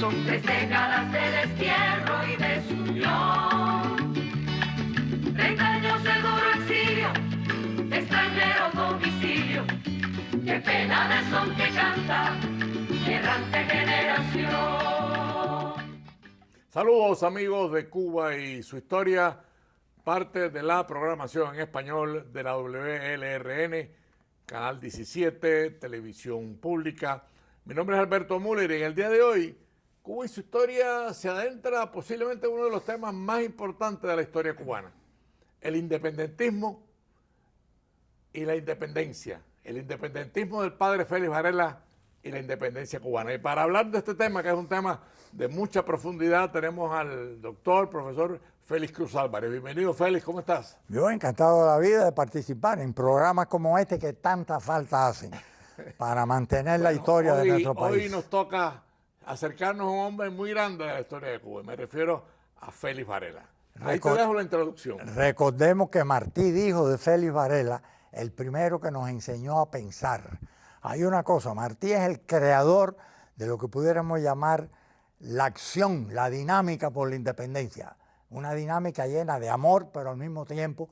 son tres décadas de destierro y desunión. 30 años de duro exilio, extranjero domicilio. Qué pena de son que canta errante generación. Saludos amigos de Cuba y su historia, parte de la programación en español de la WLRN, Canal 17, Televisión Pública. Mi nombre es Alberto Müller y en el día de hoy, Cuba y su historia se adentra posiblemente en uno de los temas más importantes de la historia cubana, el independentismo y la independencia, el independentismo del padre Félix Varela y la independencia cubana. Y para hablar de este tema, que es un tema de mucha profundidad, tenemos al doctor, profesor Félix Cruz Álvarez. Bienvenido, Félix, ¿cómo estás? Yo encantado de la vida de participar en programas como este que tanta falta hacen para mantener la historia de nuestro país. Hoy nos toca acercarnos a un hombre muy grande de la historia de Cuba, y me refiero a Félix Varela. Ahí te dejo la introducción. Recordemos que Martí dijo de Félix Varela, el primero que nos enseñó a pensar. Hay una cosa, Martí es el creador de lo que pudiéramos llamar la acción, la dinámica por la independencia. Una dinámica llena de amor, pero al mismo tiempo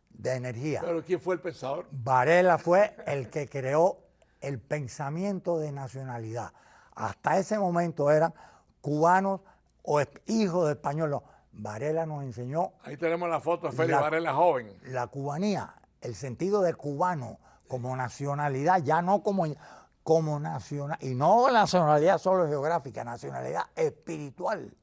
de energía. ¿Pero quién fue el pensador? Varela fue el que creó el pensamiento de nacionalidad. Hasta ese momento eran cubanos o hijos de españoles. Varela nos enseñó... Ahí tenemos la foto de Félix Varela joven. La cubanía, el sentido de cubano como nacionalidad, ya no como nacional, y no nacionalidad solo geográfica, nacionalidad espiritual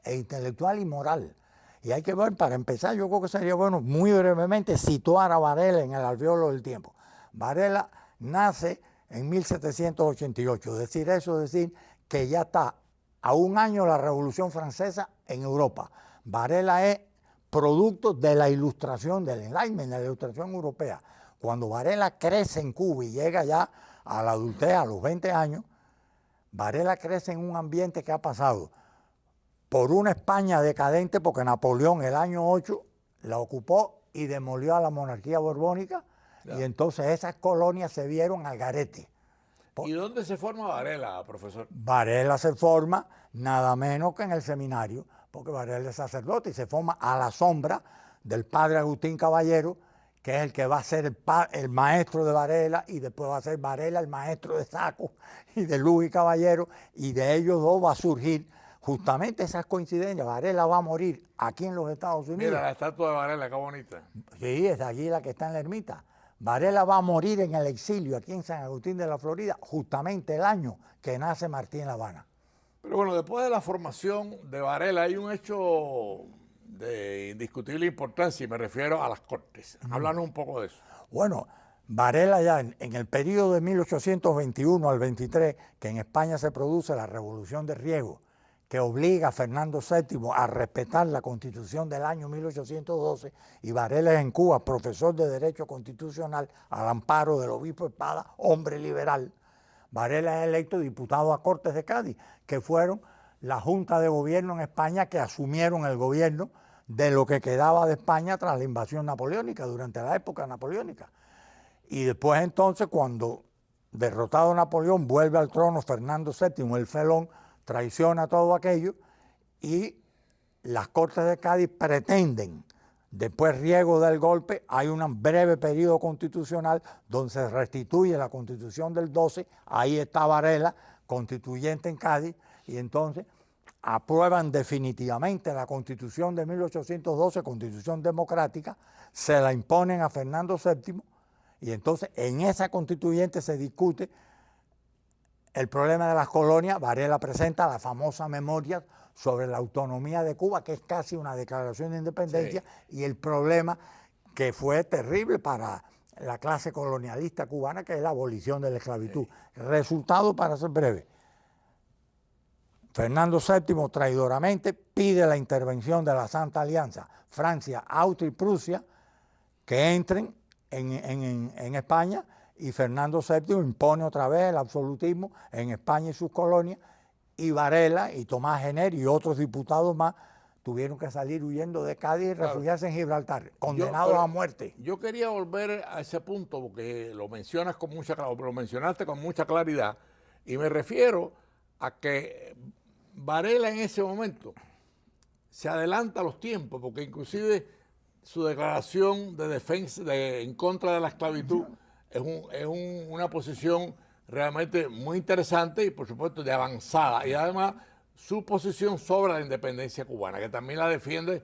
e intelectual y moral. Y hay que ver, para empezar, yo creo que sería bueno muy brevemente situar a Varela en el alveolo del tiempo. Varela nace en 1788, decir que ya está a un año de la Revolución Francesa en Europa. Varela es producto de la ilustración, del Enlightenment, de la ilustración europea. Cuando Varela crece en Cuba y llega ya a la adultez, a los 20 años, Varela crece en un ambiente que ha pasado por una España decadente, porque Napoleón el año 8 la ocupó y demolió a la monarquía borbónica, y entonces esas colonias se vieron al garete. ¿Y dónde se forma Varela, profesor? Varela se forma nada menos que en el seminario, porque Varela es sacerdote y se forma a la sombra del padre Agustín Caballero, que es el que va a ser el maestro de Varela, y después va a ser Varela el maestro de Saco y de Luis Caballero, y de ellos dos va a surgir justamente esas coincidencias. Varela va a morir aquí en los Estados Unidos. Mira la estatua de Varela, qué bonita. Sí, es allí la que está en la ermita. Varela va a morir en el exilio aquí en San Agustín de la Florida, justamente el año que nace Martí en La Habana. Pero bueno, después de la formación de Varela hay un hecho de indiscutible importancia, y me refiero a las Cortes. Háblanos un poco de eso. Bueno, Varela ya en el periodo de 1821 al 23, que en España se produce la Revolución de Riego, que obliga a Fernando VII a respetar la Constitución del año 1812, y Varela es en Cuba profesor de Derecho Constitucional al amparo del obispo Espada, hombre liberal. Varela es electo diputado a Cortes de Cádiz, que fueron la Junta de Gobierno en España que asumieron el gobierno de lo que quedaba de España tras la invasión napoleónica, durante la época napoleónica. Y después entonces, cuando derrotado Napoleón, vuelve al trono Fernando VII, el felón, traiciona todo aquello, y las Cortes de Cádiz pretenden, después Riego del golpe, hay un breve periodo constitucional donde se restituye la Constitución del 12, ahí está Varela, constituyente en Cádiz, y entonces aprueban definitivamente la Constitución de 1812, Constitución democrática, se la imponen a Fernando VII, y entonces en esa constituyente se discute el problema de las colonias. Varela presenta la famosa memoria sobre la autonomía de Cuba, que es casi una declaración de independencia, sí, y el problema que fue terrible para la clase colonialista cubana, que es la abolición de la esclavitud. Sí. Resultado, para ser breve, Fernando VII traidoramente pide la intervención de la Santa Alianza, Francia, Austria y Prusia, que entren en España, y Fernando VII impone otra vez el absolutismo en España y sus colonias, y Varela y Tomás Gener y otros diputados más tuvieron que salir huyendo de Cádiz y refugiarse en Gibraltar, condenados a muerte. Yo quería volver a ese punto porque lo mencionaste con mucha claridad, y me refiero a que Varela en ese momento se adelanta a los tiempos, porque inclusive su declaración de defensa en contra de la esclavitud es una posición realmente muy interesante y por supuesto de avanzada. Y además su posición sobre la independencia cubana, que también la defiende.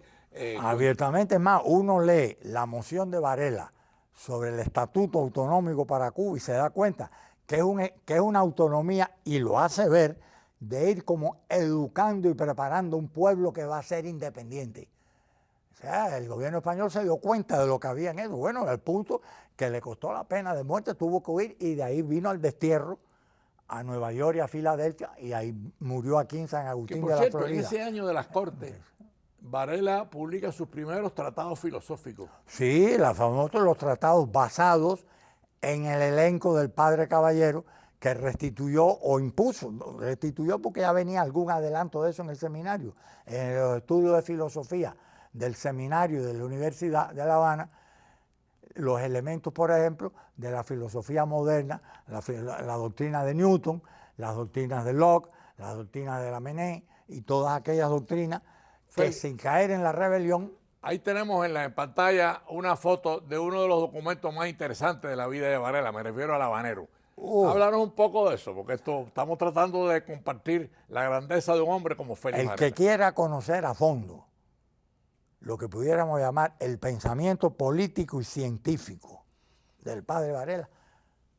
Abiertamente, es más, uno lee la moción de Varela sobre el Estatuto Autonómico para Cuba y se da cuenta que es una autonomía, y lo hace ver, de ir como educando y preparando un pueblo que va a ser independiente. O sea, el gobierno español se dio cuenta de lo que había en eso. Bueno, al punto que le costó la pena de muerte, tuvo que huir y de ahí vino al destierro a Nueva York y a Filadelfia y ahí murió aquí en San Agustín de la Florida. En ese año de las Cortes, Varela publica sus primeros tratados filosóficos. Sí, los tratados basados en el elenco del Padre Caballero, que restituyó o impuso, restituyó porque ya venía algún adelanto de eso en el seminario, en los estudios de filosofía del seminario de la Universidad de La Habana, los elementos, por ejemplo, de la filosofía moderna, la doctrina de Newton, las doctrinas de Locke, las doctrinas de Lamennais y todas aquellas doctrinas que sin caer en la rebelión. Ahí tenemos en la pantalla una foto de uno de los documentos más interesantes de la vida de Varela, me refiero al Habanero. Háblanos un poco de eso, porque estamos tratando de compartir la grandeza de un hombre como Félix Varela. El que quiera conocer a fondo lo que pudiéramos llamar el pensamiento político y científico del padre Varela,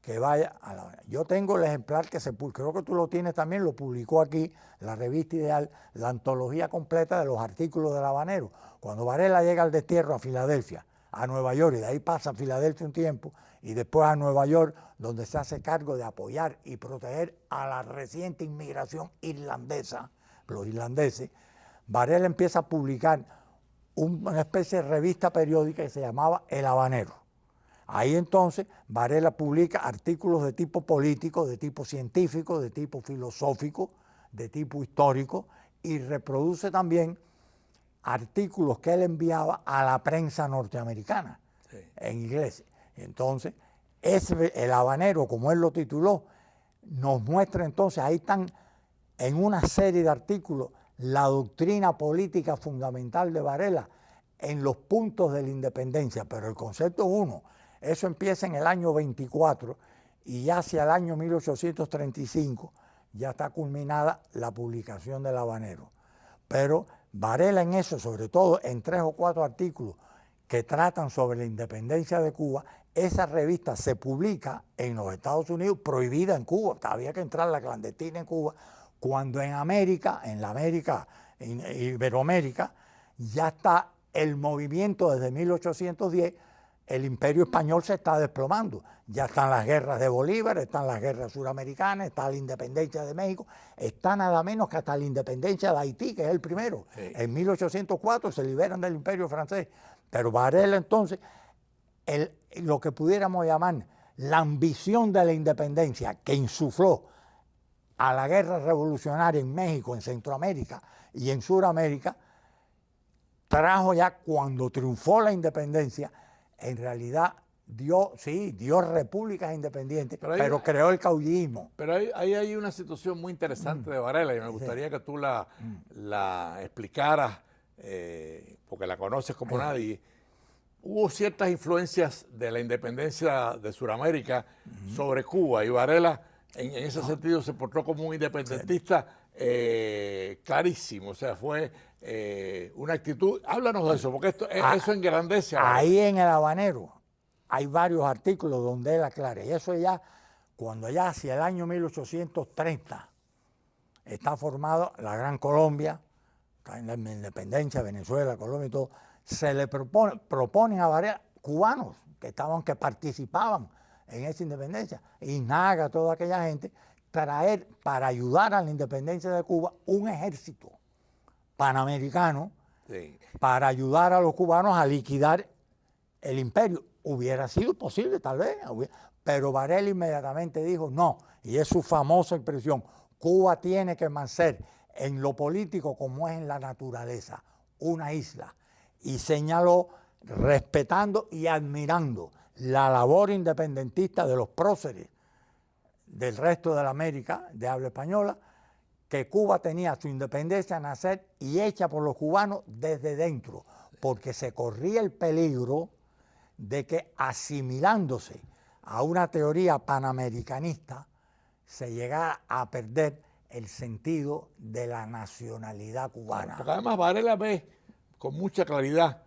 que vaya a la... Yo tengo el ejemplar que creo que tú lo tienes también, lo publicó aquí la revista Ideal, la antología completa de los artículos del Habanero. Cuando Varela llega al destierro a Filadelfia, a Nueva York, y de ahí pasa a Filadelfia un tiempo, y después a Nueva York, donde se hace cargo de apoyar y proteger a la reciente inmigración irlandesa, los irlandeses, Varela empieza a publicar una especie de revista periódica que se llamaba El Habanero. Ahí entonces Varela publica artículos de tipo político, de tipo científico, de tipo filosófico, de tipo histórico, y reproduce también artículos que él enviaba a la prensa norteamericana, sí, en inglés. Entonces, El Habanero, como él lo tituló, nos muestra entonces, ahí están en una serie de artículos la doctrina política fundamental de Varela en los puntos de la independencia, pero el concepto es uno. Eso empieza en el año 24 y ya hacia el año 1835 ya está culminada la publicación del Habanero. Pero Varela en eso, sobre todo en 3 o 4 artículos que tratan sobre la independencia de Cuba, esa revista se publica en los Estados Unidos, prohibida en Cuba, había que entrar la clandestina en Cuba, cuando en América, en Iberoamérica, ya está el movimiento desde 1810, el imperio español se está desplomando. Ya están las guerras de Bolívar, están las guerras suramericanas, está la independencia de México, está nada menos que hasta la independencia de Haití, que es el primero. Sí. En 1804 se liberan del imperio francés. Pero Varela entonces, lo que pudiéramos llamar la ambición de la independencia que insufló a la guerra revolucionaria en México, en Centroamérica y en Suramérica, trajo ya cuando triunfó la independencia, en realidad dio repúblicas independientes, pero creó el caudillismo. Pero ahí hay una situación muy interesante de Varela y me gustaría que tú la explicaras, porque la conoces como nadie. Hubo ciertas influencias de la independencia de Sudamérica sobre Cuba y Varela en ese sentido se portó como un independentista clarísimo, o sea, fue una actitud. Háblanos de eso, porque eso engrandece. Ahí en El Habanero hay varios artículos donde él aclara, y eso ya, cuando ya hacia el año 1830 está formada la Gran Colombia, está en la independencia, Venezuela, Colombia y todo, se le proponen a varios cubanos que participaban en esa independencia, Inaga, toda aquella gente, traer para ayudar a la independencia de Cuba un ejército panamericano, sí, para ayudar a los cubanos a liquidar el imperio. Hubiera sido posible tal vez, pero Varela inmediatamente dijo no, y es su famosa expresión: Cuba tiene que ser en lo político como es en la naturaleza, una isla. Y señaló, respetando y admirando la labor independentista de los próceres del resto de la América de habla española, que Cuba tenía su independencia nacer y hecha por los cubanos desde dentro, porque se corría el peligro de que asimilándose a una teoría panamericanista se llegara a perder el sentido de la nacionalidad cubana. Porque además Varela ve con mucha claridad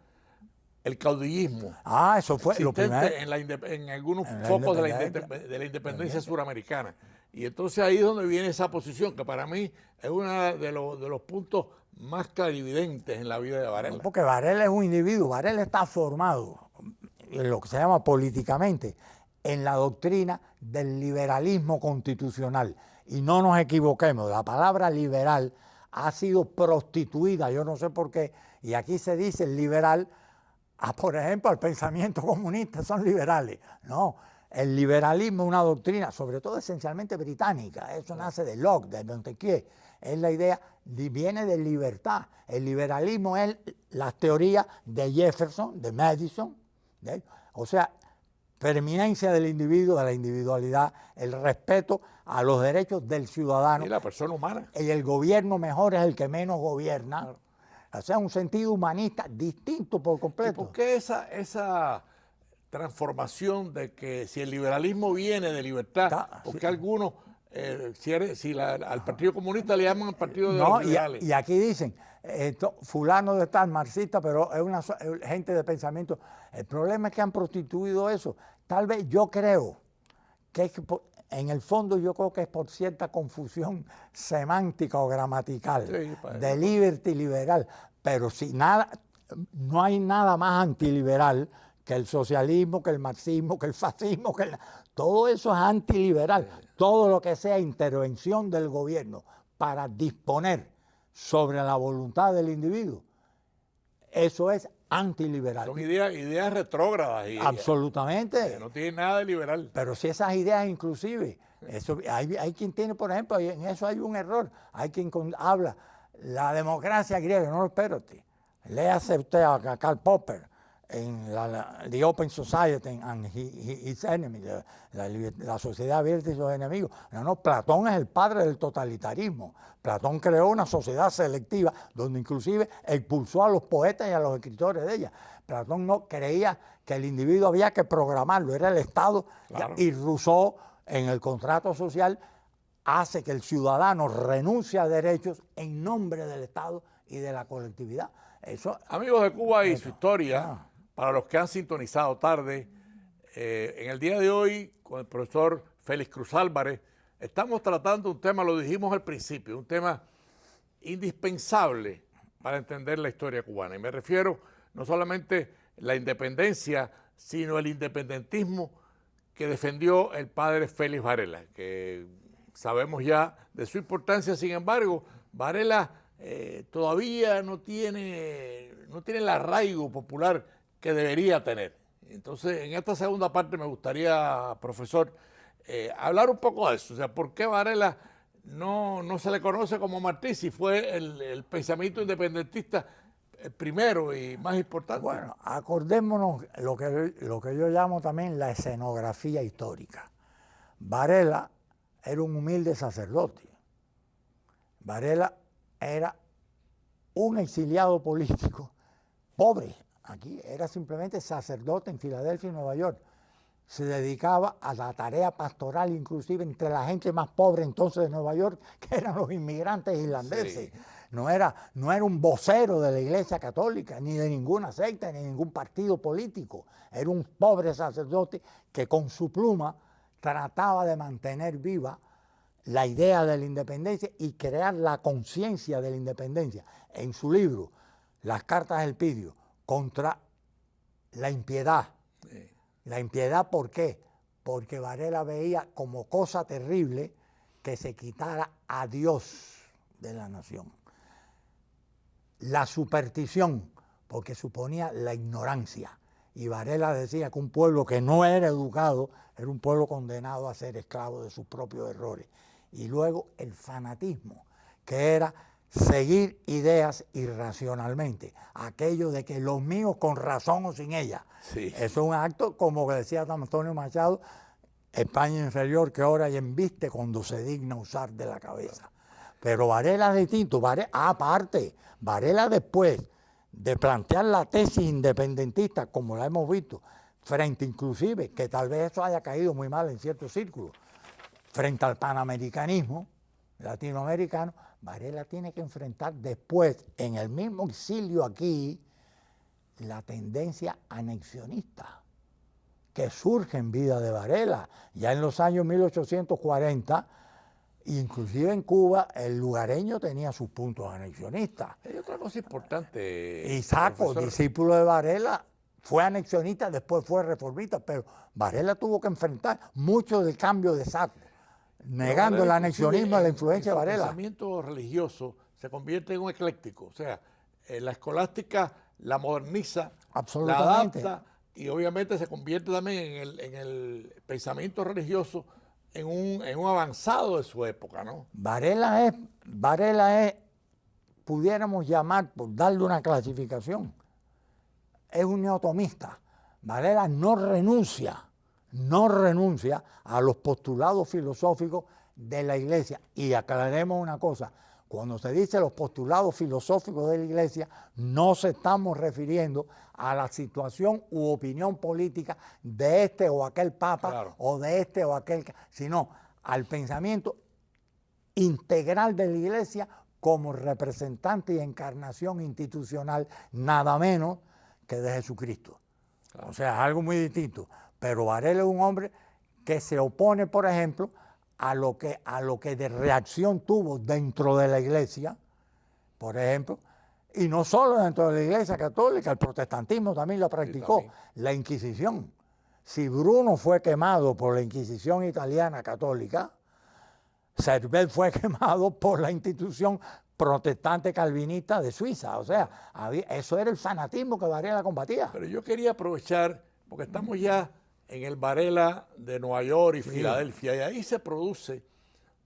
el caudillismo. Eso fue lo primero. En algunos focos de la independencia suramericana. Y entonces ahí es donde viene esa posición, que para mí es uno de los puntos más clarividentes en la vida de Varela. Porque Varela es un individuo, Varela está formado en lo que se llama políticamente en la doctrina del liberalismo constitucional. Y no nos equivoquemos, la palabra liberal ha sido prostituida, yo no sé por qué, y aquí se dice liberal, por ejemplo, al pensamiento comunista, son liberales. No, el liberalismo es una doctrina, sobre todo esencialmente británica, eso nace de Locke, de Montesquieu, es la idea, viene de libertad. El liberalismo es las teorías de Jefferson, de Madison, o sea, preeminencia del individuo, de la individualidad, el respeto a los derechos del ciudadano. Y la persona humana. Y el gobierno mejor es el que menos gobierna. Claro. O sea, un sentido humanista distinto por completo. ¿Y por qué esa transformación de que si el liberalismo viene de libertad, porque algunos, al Partido Comunista le llaman el Partido de los Liberales? Y aquí dicen, fulano de tal, marxista, pero es una gente de pensamiento. El problema es que han prostituido eso. Tal vez yo creo que en el fondo yo creo que es por cierta confusión semántica o gramatical, de liberty liberal. Pero si no hay nada más antiliberal que el socialismo, que el marxismo, que el fascismo, todo eso es antiliberal. Todo lo que sea intervención del gobierno para disponer sobre la voluntad del individuo, eso es antiliberal. Son ideas retrógradas. Absolutamente. Que no tienen nada de liberal. Pero si esas ideas inclusive, hay quien tiene, por ejemplo, en eso hay un error, hay quien habla, la democracia griega, no, espérate, léase usted a Karl Popper, en The Open Society and His Enemies, la sociedad abierta y sus enemigos. No, Platón es el padre del totalitarismo. Platón creó una sociedad selectiva donde inclusive expulsó a los poetas y a los escritores de ella. Platón no creía que el individuo había que programarlo, era el Estado. Claro. Y Rousseau, en el contrato social, hace que el ciudadano renuncie a derechos en nombre del Estado y de la colectividad. Eso, amigos de Cuba y su historia, para los que han sintonizado tarde, en el día de hoy, con el profesor Félix Cruz Álvarez, estamos tratando un tema, lo dijimos al principio, un tema indispensable para entender la historia cubana. Y me refiero no solamente a la independencia, sino el independentismo que defendió el padre Félix Varela, que sabemos ya de su importancia. Sin embargo, Varela todavía no tiene el arraigo popular que debería tener. Entonces, en esta segunda parte me gustaría, profesor, hablar un poco de eso. O sea, ¿por qué Varela no se le conoce como mártir si fue el pensamiento independentista el primero y más importante? Bueno, acordémonos lo que yo llamo también la escenografía histórica. Varela era un humilde sacerdote. Varela era un exiliado político, pobre. Aquí era simplemente sacerdote en Filadelfia y Nueva York. Se dedicaba a la tarea pastoral, inclusive entre la gente más pobre entonces de Nueva York, que eran los inmigrantes irlandeses. Sí. No era un vocero de la Iglesia Católica, ni de ninguna secta, ni de ningún partido político. Era un pobre sacerdote que con su pluma trataba de mantener viva la idea de la independencia y crear la conciencia de la independencia. En su libro, Las Cartas del Elpidio, contra la impiedad. Sí. La impiedad, ¿por qué? Porque Varela veía como cosa terrible que se quitara a Dios de la nación. La superstición, porque suponía la ignorancia. Y Varela decía que un pueblo que no era educado era un pueblo condenado a ser esclavo de sus propios errores. Y luego el fanatismo, que era seguir ideas irracionalmente, aquello de que los míos con razón o sin ella. Sí. Eso es un acto, como decía Antonio Machado, España inferior que ora y embiste cuando se digna usar de la cabeza. Pero Varela es distinto. Aparte, Varela después de plantear la tesis independentista, como la hemos visto, frente inclusive, que tal vez eso haya caído muy mal en ciertos círculos, frente al panamericanismo latinoamericano, Varela tiene que enfrentar después, en el mismo exilio aquí, la tendencia anexionista que surge en vida de Varela. Ya en los años 1840, inclusive en Cuba, el lugareño tenía sus puntos anexionistas. Hay otra cosa importante. Isaaco, discípulo de Varela, fue anexionista, después fue reformista, pero Varela tuvo que enfrentar mucho del cambio de Isaaco, negando el anexionismo a la influencia de Varela. El pensamiento religioso se convierte en un ecléctico, o sea, la escolástica la moderniza, la adapta y obviamente se convierte también en el pensamiento religioso en un avanzado de su época, ¿no? Varela es, pudiéramos llamar, por darle una clasificación, es un neotomista. Varela no renuncia a los postulados filosóficos de la Iglesia. Y aclaremos una cosa, cuando se dice los postulados filosóficos de la Iglesia, no se estamos refiriendo a la situación u opinión política de este o aquel papa, claro, o de este o aquel, sino al pensamiento integral de la Iglesia como representante y encarnación institucional, nada menos que de Jesucristo. Claro. O sea, es algo muy distinto. Pero Varela es un hombre que se opone, por ejemplo, a lo que de reacción tuvo dentro de la Iglesia, por ejemplo, y no solo dentro de la Iglesia católica, el protestantismo también lo practicó, sí, también. La Inquisición. Si Bruno fue quemado por la Inquisición italiana católica, Cervel fue quemado por la institución protestante calvinista de Suiza. O sea, eso era el fanatismo que Varela combatía. Pero yo quería aprovechar, porque estamos ya en el Varela de Nueva York y sí, Filadelfia, y ahí se produce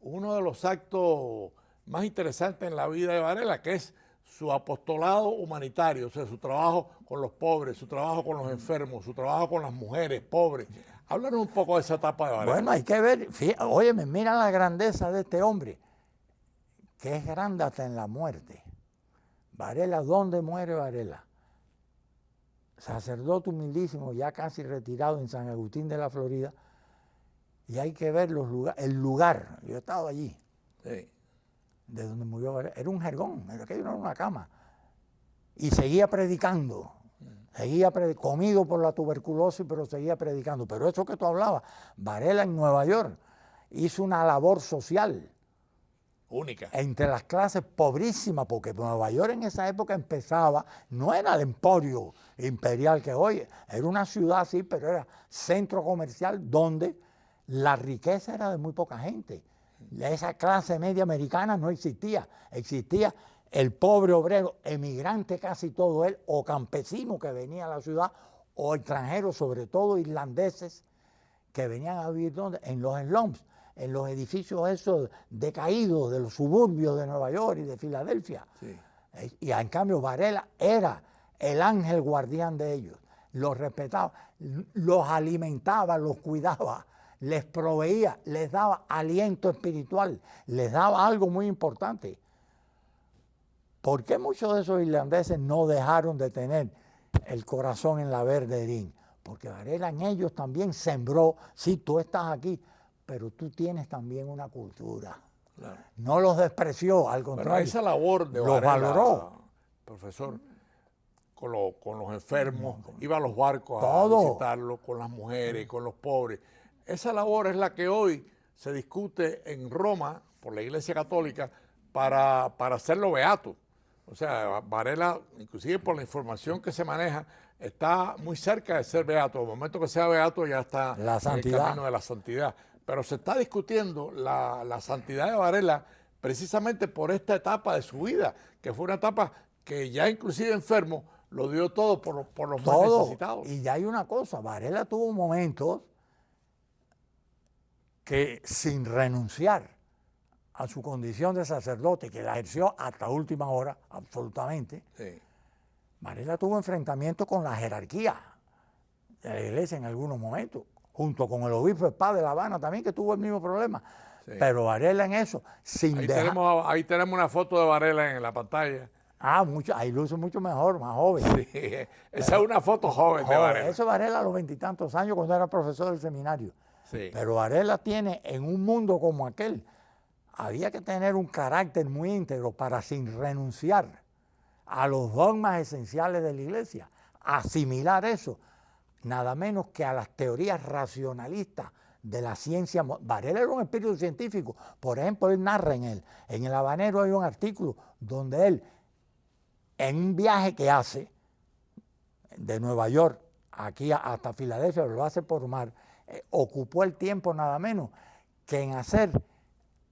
uno de los actos más interesantes en la vida de Varela, que es su apostolado humanitario, o sea, su trabajo con los pobres, su trabajo con los enfermos, su trabajo con las mujeres pobres. Háblanos un poco de esa etapa de Varela. Bueno, hay que ver, óyeme, mira la grandeza de este hombre, que es grande hasta en la muerte. Varela, ¿dónde muere Varela? Sacerdote humildísimo, ya casi retirado en San Agustín de la Florida, y hay que ver el lugar, yo he estado allí, sí, de donde murió Varela, era un jergón, aquello no era una cama, y seguía predicando, comido por la tuberculosis, pero seguía predicando. Pero eso que tú hablabas, Varela en Nueva York hizo una labor social única entre las clases pobrísimas, porque Nueva York en esa época empezaba, no era el emporio imperial que hoy, era una ciudad sí, pero era centro comercial donde la riqueza era de muy poca gente. Esa clase media americana no existía, existía el pobre obrero, emigrante casi todo él, o campesino que venía a la ciudad, o extranjeros, sobre todo irlandeses, que venían a vivir ¿dónde? En los slums, en los edificios esos decaídos de los suburbios de Nueva York y de Filadelfia. Sí. Y en cambio Varela era el ángel guardián de ellos, los respetaba, los alimentaba, los cuidaba, les proveía, les daba aliento espiritual, les daba algo muy importante. ¿Por qué muchos de esos irlandeses no dejaron de tener el corazón en la verde Erín? Porque Varela en ellos también sembró, sí, tú estás aquí, pero tú tienes también una cultura. Claro. No los despreció, al contrario. Pero esa labor de los Varela, valoró. Profesor, con los enfermos, iba a los barcos a visitarlos, con las mujeres, con los pobres. Esa labor es la que hoy se discute en Roma por la Iglesia Católica para hacerlo beato. O sea, Varela, inclusive por la información que se maneja, está muy cerca de ser beato. En el momento que sea beato ya está en el camino de la santidad. Pero se está discutiendo la santidad de Varela precisamente por esta etapa de su vida, que fue una etapa que ya inclusive enfermo lo dio todo por los más necesitados. Y ya hay una cosa, Varela tuvo momentos que sin renunciar a su condición de sacerdote, que la ejerció hasta última hora, absolutamente, sí, Varela tuvo enfrentamiento con la jerarquía de la Iglesia en algunos momentos, junto con el obispo Espada de La Habana también, que tuvo el mismo problema. Sí. Sí. Pero Varela en eso, sin dejar... Ahí tenemos una foto de Varela en la pantalla. Ahí luce mucho mejor, más joven. Sí, esa es una foto joven de Varela. Eso Varela a los 20 y tantos años cuando era profesor del seminario. Sí. Pero Varela tiene, en un mundo como aquel, había que tener un carácter muy íntegro para, sin renunciar a los dogmas esenciales de la Iglesia, asimilar eso, nada menos que a las teorías racionalistas de la ciencia. Varela era un espíritu científico. Por ejemplo, él narra en El Habanero hay un artículo donde él, en un viaje que hace de Nueva York aquí hasta Filadelfia, lo hace por mar, ocupó el tiempo nada menos que en hacer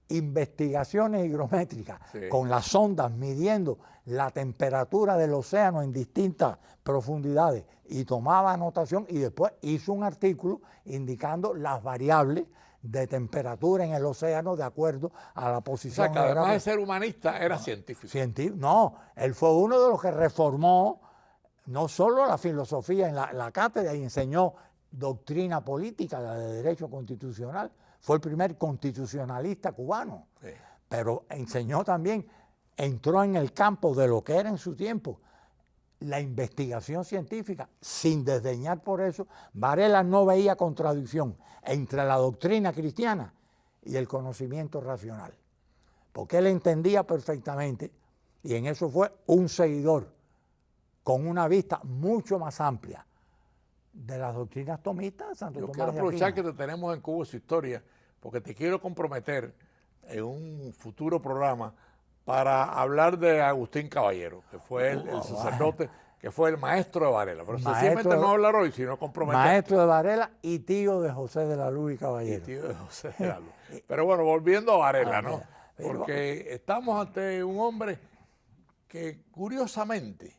investigaciones higrométricas con las sondas midiendo la temperatura del océano en distintas profundidades y tomaba anotación y después hizo un artículo indicando las variables de temperatura en el océano de acuerdo a la posición. O sea, que además de ser humanista, era científico. No, él fue uno de los que reformó no solo la filosofía en la cátedra y enseñó doctrina política, la de derecho constitucional. Fue el primer constitucionalista cubano, pero enseñó también, entró en el campo de lo que era en su tiempo la investigación científica, sin desdeñar por eso. Varela no veía contradicción entre la doctrina cristiana y el conocimiento racional, porque él entendía perfectamente, y en eso fue un seguidor con una vista mucho más amplia de las doctrinas tomistas de Santo Tomás de Aquino. Yo quiero aprovechar que te tenemos en Cuba Su Historia, porque te quiero comprometer en un futuro programa para hablar de Agustín Caballero, que fue el sacerdote, que fue el maestro de Varela. Pero sencillamente no hablar hoy, sino comprometer. Maestro de Varela y tío de José de la Luz y Caballero. Y tío de José de la Luz. Pero bueno, volviendo a Varela, ¿no? Porque estamos ante un hombre que curiosamente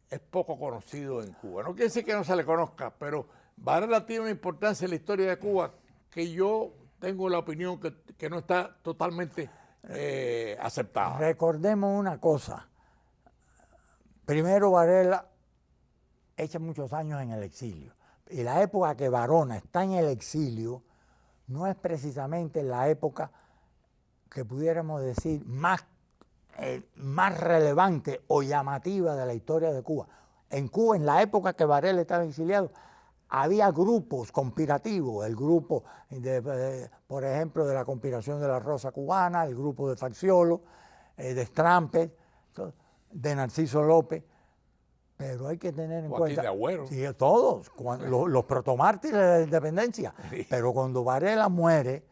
es poco conocido en Cuba. No quiere decir que no se le conozca, pero Varela tiene una importancia en la historia de Cuba que yo tengo la opinión que no está totalmente aceptada. Recordemos una cosa. Primero, Varela echa muchos años en el exilio. Y la época que Varona está en el exilio no es precisamente la época que pudiéramos decir más relevante o llamativa de la historia de Cuba. En Cuba, en la época que Varela estaba exiliado, había grupos conspirativos, el grupo, por ejemplo, de la conspiración de la Rosa Cubana, el grupo de Facciolo, de Strampel, de Narciso López, pero hay que tener en cuenta... De Agüero. Sí, todos, los protomártires de la independencia. Sí. Pero cuando Varela muere,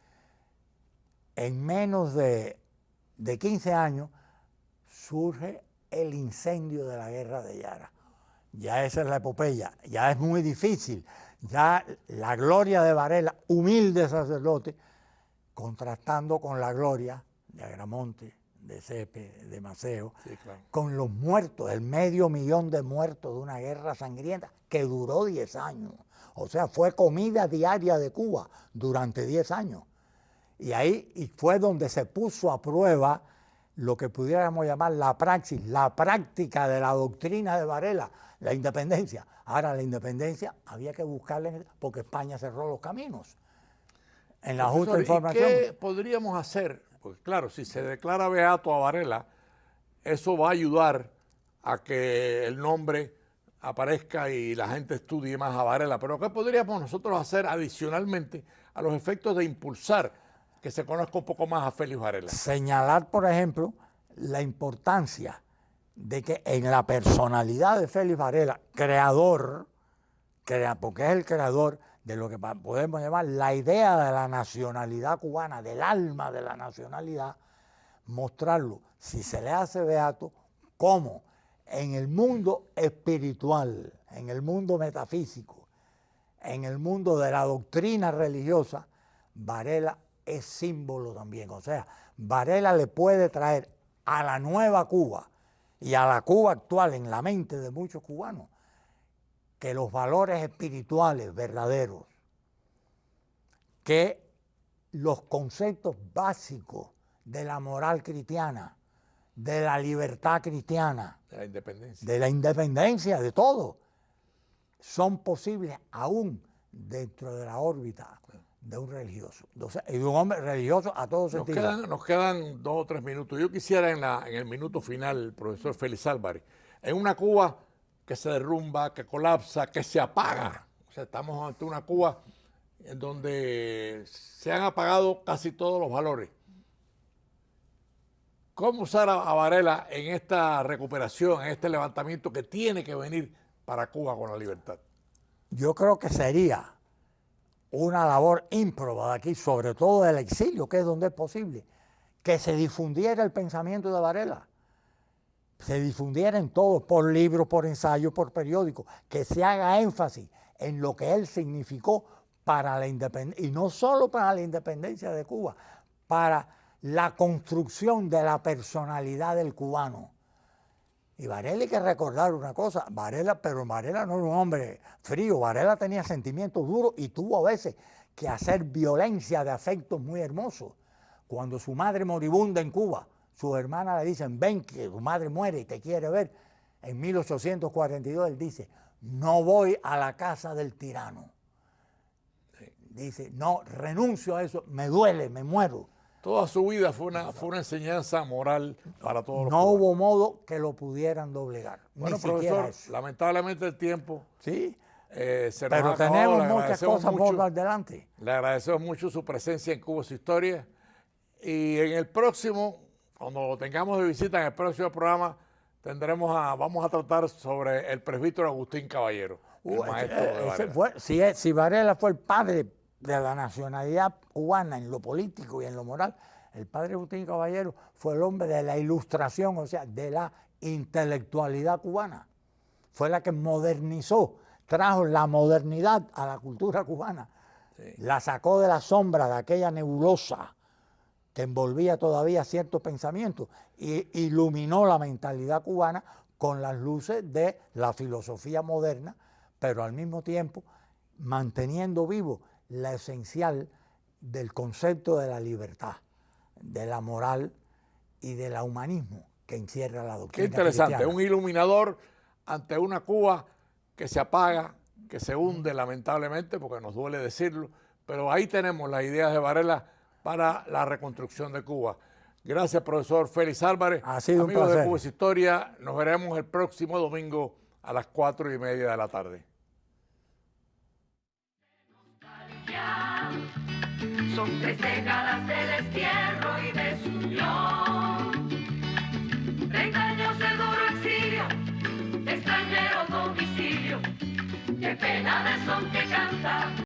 en menos de 15 años, surge el incendio de la guerra de Yara. Ya esa es la epopeya, ya es muy difícil. Ya la gloria de Varela, humilde sacerdote, contrastando con la gloria de Agramonte, de Cepe, de Maceo, sí, claro, con los muertos, el 500.000 de muertos de una guerra sangrienta que duró 10 años. O sea, fue comida diaria de Cuba durante 10 años. Y ahí fue donde se puso a prueba lo que pudiéramos llamar la praxis, la práctica de la doctrina de Varela, la independencia. Ahora, la independencia había que buscarla porque España cerró los caminos. En la justa información. ¿Qué podríamos hacer? Porque claro, si se declara beato a Varela, eso va a ayudar a que el nombre aparezca y la gente estudie más a Varela. Pero ¿qué podríamos nosotros hacer adicionalmente a los efectos de impulsar que se conozca un poco más a Félix Varela? Señalar, por ejemplo, la importancia de que en la personalidad de Félix Varela, creador, porque es el creador de lo que podemos llamar la idea de la nacionalidad cubana, del alma de la nacionalidad, mostrarlo, si se le hace beato, cómo en el mundo espiritual, en el mundo metafísico, en el mundo de la doctrina religiosa, Varela es símbolo también. O sea, Varela le puede traer a la nueva Cuba y a la Cuba actual en la mente de muchos cubanos que los valores espirituales verdaderos, que los conceptos básicos de la moral cristiana, de la libertad cristiana, de la independencia, de todo, son posibles aún dentro de la órbita de un religioso, y de un hombre religioso a todos sentidos. Nos quedan 2 o 3 minutos. Yo quisiera en el minuto final, profesor Félix Álvarez, en una Cuba que se derrumba, que colapsa, que se apaga. O sea, estamos ante una Cuba en donde se han apagado casi todos los valores. ¿Cómo usar a Varela en esta recuperación, en este levantamiento que tiene que venir para Cuba con la libertad? Yo creo que sería una labor ímproba de aquí, sobre todo del exilio, que es donde es posible, que se difundiera el pensamiento de Varela, se difundiera en todo, por libros, por ensayos, por periódicos, que se haga énfasis en lo que él significó para la independencia, y no solo para la independencia de Cuba, para la construcción de la personalidad del cubano. Y Varela hay que recordar una cosa, pero Varela no era un hombre frío, Varela tenía sentimientos duros y tuvo a veces que hacer violencia de afectos muy hermosos. Cuando su madre moribunda en Cuba, sus hermanas le dicen, ven que tu madre muere y te quiere ver, en 1842 él dice, no voy a la casa del tirano. Dice, no, renuncio a eso, me duele, me muero. Toda su vida fue una enseñanza moral para todos los No cubanos. hubo modo que lo pudieran doblegar. Bueno, profesor, lamentablemente el tiempo sí, se nos pero ha acabado. tenemos muchas cosas mucho, por delante. Le agradecemos mucho su presencia en Cuba, su historia. Y en el próximo, cuando lo tengamos de visita en el próximo programa, vamos a tratar sobre el presbítero Agustín Caballero, el maestro de Varela. Si Varela fue el padre de la nacionalidad cubana en lo político y en lo moral, el padre Agustín Caballero fue el hombre de la ilustración, o sea, de la intelectualidad cubana. Fue la que modernizó, trajo la modernidad a la cultura cubana. Sí. La sacó de la sombra de aquella nebulosa que envolvía todavía ciertos pensamientos y iluminó la mentalidad cubana con las luces de la filosofía moderna, pero al mismo tiempo manteniendo vivo la esencial del concepto de la libertad, de la moral y del humanismo que encierra la doctrina. Qué interesante, cristiana. Un iluminador ante una Cuba que se apaga, que se hunde lamentablemente, porque nos duele decirlo, pero ahí tenemos las ideas de Varela para la reconstrucción de Cuba. Gracias, profesor Félix Álvarez. Ha sido un Amigos placer. de Cuba y Historia, nos veremos el próximo domingo a las 4:30 de la tarde. Son 3 décadas de destierro y desunión, 30 años de duro exilio, extranjero domicilio, qué pena de son que canta.